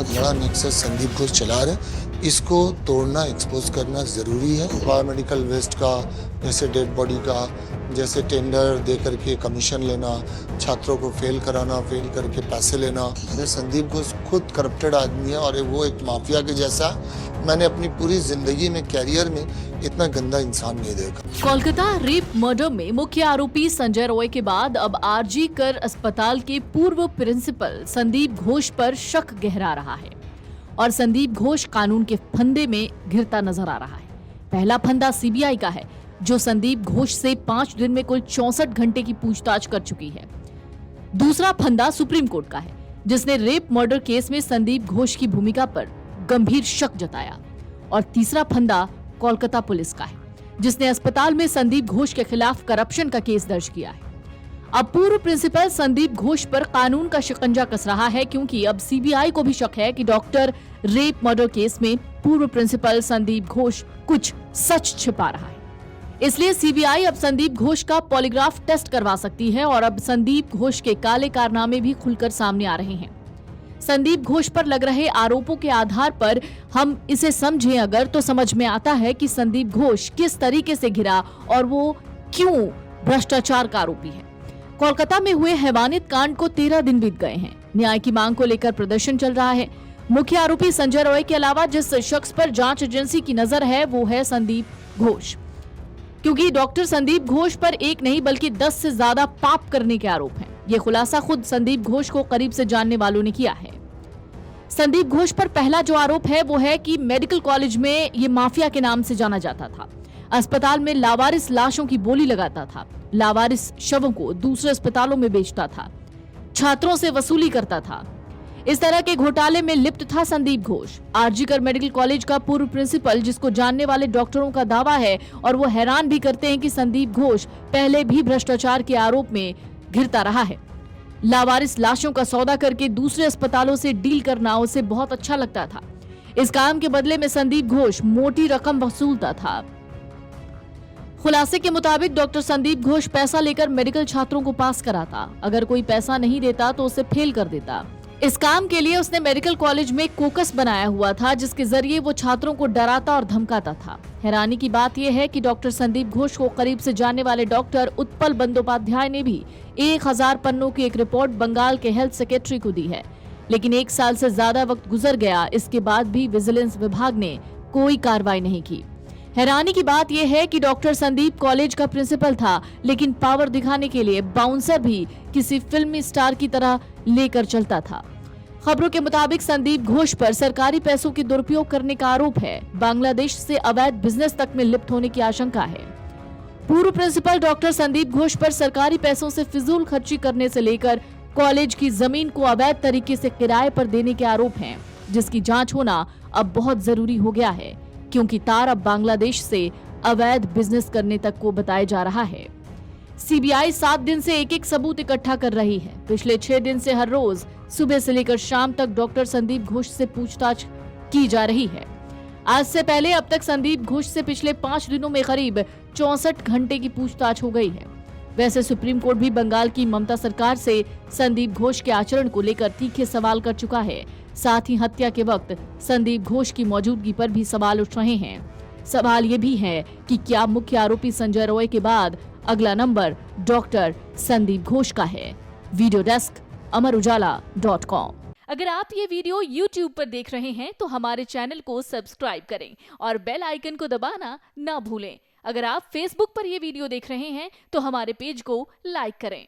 बहुत बड़ा नेक्सस संदीप घोष चला रहे हैं, इसको तोड़ना, एक्सपोज करना ज़रूरी है। बायोमेडिकल वेस्ट का, जैसे डेड बॉडी का, जैसे टेंडर दे करके कमीशन लेना, छात्रों को फेल कराना, फेल करके पैसे लेना। संदीप घोष खुद करप्टेड आदमी है और वो एक माफिया के जैसा। मैंने अपनी पूरी जिंदगी में, कैरियर में इतना गंदा इंसान नहीं देखा। कोलकाता रेप मर्डर में मुख्य आरोपी संजय रॉय के बाद अब आरजी कर अस्पताल के पूर्व प्रिंसिपल संदीप घोष पर शक गहरा रहा है और संदीप घोष कानून के फंदे में घिरता नजर आ रहा है। पहला फंदा सीबीआई का है, जो संदीप घोष से 5 दिन में कुल 64 घंटे की पूछताछ कर चुकी है। दूसरा फंदा सुप्रीम कोर्ट का है, जिसने रेप मर्डर केस में संदीप घोष की भूमिका पर गंभीर शक जताया। और तीसरा फंदा कोलकाता पुलिस का है, जिसने अस्पताल में संदीप घोष के खिलाफ करप्शन का केस दर्ज किया है। अब पूर्व प्रिंसिपल संदीप घोष पर कानून का शिकंजा कस रहा है, क्योंकि अब सीबीआई को भी शक है कि डॉक्टर रेप मर्डर केस में पूर्व प्रिंसिपल संदीप घोष कुछ सच छिपा रहा है। इसलिए सीबीआई अब संदीप घोष का पॉलीग्राफ टेस्ट करवा सकती है और अब संदीप घोष के काले कारनामे भी खुलकर सामने आ रहे हैं। संदीप घोष पर लग रहे आरोपों के आधार पर हम इसे समझें अगर, तो समझ में आता है कि संदीप घोष किस तरीके से घिरा और वो क्यों भ्रष्टाचार का आरोपी है। कोलकाता में हुए हैवानियत कांड को 13 दिन बीत गए हैं। न्याय की मांग को लेकर प्रदर्शन चल रहा है। मुख्य आरोपी संजय रॉय के अलावा जिस शख्स पर जांच एजेंसी की नजर है वो है संदीप घोष, क्योंकि डॉक्टर संदीप घोष पर एक नहीं बल्कि 10 से ज्यादा पाप करने के आरोप हैं। ये खुलासा खुद संदीप घोष को करीब से जानने वालों ने किया है। संदीप घोष पर पहला जो आरोप है वो है कि मेडिकल कॉलेज में ये माफिया के नाम से जाना जाता था। अस्पताल में लावारिस लाशों की बोली लगाता था, लावारिस शवों को दूसरे अस्पतालों में बेचता था, छात्रों से वसूली करता था। इस तरह के घोटाले में लिप्त था संदीप घोष। आरजी कर मेडिकल कॉलेज का पूर्व प्रिंसिपल, जिसको जानने वाले डॉक्टरों का दावा है और वो हैरान भी करते हैं कि संदीप घोष पहले भी भ्रष्टाचार के आरोप में घिरता रहा है। लावारिस लाशों का सौदा करके दूसरे अस्पतालों से डील करना उसे बहुत अच्छा लगता था। इस काम के बदले में संदीप घोष मोटी रकम वसूलता था। खुलासे के मुताबिक डॉक्टर संदीप घोष पैसा लेकर मेडिकल छात्रों को पास कराता। अगर कोई पैसा नहीं देता तो उसे फेल कर देता। इस काम के लिए उसने मेडिकल कॉलेज में कोकस बनाया हुआ था, जिसके जरिए वो छात्रों को डराता और धमकाता था। हैरानी की बात यह है कि डॉक्टर संदीप घोष को करीब से जानने वाले डॉक्टर उत्पल बंदोपाध्याय ने भी 1000 पन्नों की एक रिपोर्ट बंगाल के हेल्थ सेक्रेटरी को दी है। लेकिन 1 साल से ज्यादा वक्त गुजर गया, इसके बाद भी विजिलेंस विभाग ने कोई कार्रवाई नहीं की। हैरानी की बात यह है कि डॉक्टर संदीप कॉलेज का प्रिंसिपल था, लेकिन पावर दिखाने के लिए बाउंसर भी किसी फिल्मी स्टार की तरह लेकर चलता था। खबरों के मुताबिक संदीप घोष पर सरकारी पैसों के दुरुपयोग करने का आरोप है। बांग्लादेश से अवैध बिजनेस तक में लिप्त होने की आशंका है। पूर्व प्रिंसिपल डॉक्टर संदीप घोष पर सरकारी पैसों से फिजूल खर्ची करने से लेकर कॉलेज की जमीन को अवैध तरीके से किराए पर देने के आरोप हैं, जिसकी जांच होना अब बहुत जरूरी हो गया है, क्योंकि तार अब बांग्लादेश से अवैध बिजनेस करने तक को बताया जा रहा है। सीबीआई 7 दिन से एक सबूत इकट्ठा कर रही है। पिछले 6 दिन से हर रोज सुबह से लेकर शाम तक डॉक्टर संदीप घोष से पूछताछ की जा रही है। आज से पहले अब तक संदीप घोष से पिछले 5 दिनों में करीब 64 घंटे की पूछताछ हो गई है। वैसे सुप्रीम कोर्ट भी बंगाल की ममता सरकार से संदीप घोष के आचरण को लेकर तीखे सवाल कर चुका है। साथ ही हत्या के वक्त संदीप घोष की मौजूदगी पर भी सवाल उठ रहे हैं। सवाल ये भी है कि क्या मुख्य आरोपी संजय रॉय के बाद अगला नंबर डॉक्टर संदीप घोष का है। Video desk amarujala.com। अगर आप ये वीडियो YouTube पर देख रहे हैं तो हमारे चैनल को सब्सक्राइब करें और बेल आइकन को दबाना ना भूलें। अगर आप Facebook पर ये वीडियो देख रहे हैं तो हमारे पेज को लाइक करें।